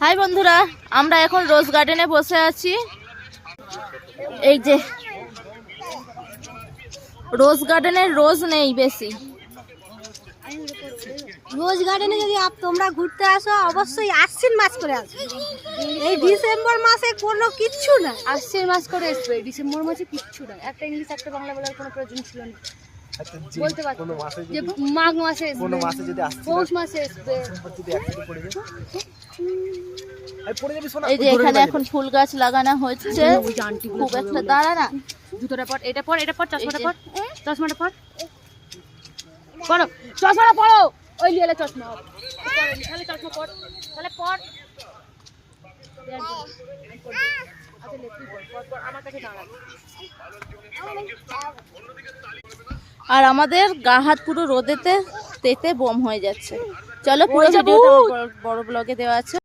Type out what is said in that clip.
High বন্ধুরা, আমরা এখন রোজ গার্ডেনে বসে আছি। এই যে রোজ গার্ডেনের রোজ নেই বেশি। রোজ গার্ডেনে যদি তোমরা ঘুরতে আসো অবশ্যই আশ্বিন মাস করে আসবে। এই ডিসেম্বর মাসে কোনো কিচ্ছু না। আশ্বিন মাস করে আসবে, ডিসেম্বর মাসে কিচ্ছু না। একটা ইংলিশ একটা বাংলা বলার কোনো প্রয়োজন ছিল না। বলতে পারছি যে মাঘ মাসে আসবে, কোনো মাসে যদি আসবে, পৌষ মাসে আসবে। এই যে এখানে এখন ফুল গাছ লাগানো হচ্ছে। খুব একটা দাঁড়া না, জুতোটা পর, এটা পর, এটা পর, চশমাটা পর, চশমাটা পর, পড়ো চশমাটা পড়ো। ওই লিয়ালে চশমা তাহলে চশমা পর, তাহলে পর। আমার কাছে দাঁড়া। আর আমাদের গা হাত পুরো রোদেতে তেতে বম হয়ে যাচ্ছে। চলো পুরো ভিডিওটা বড় ব্লগে দেওয়া আছে।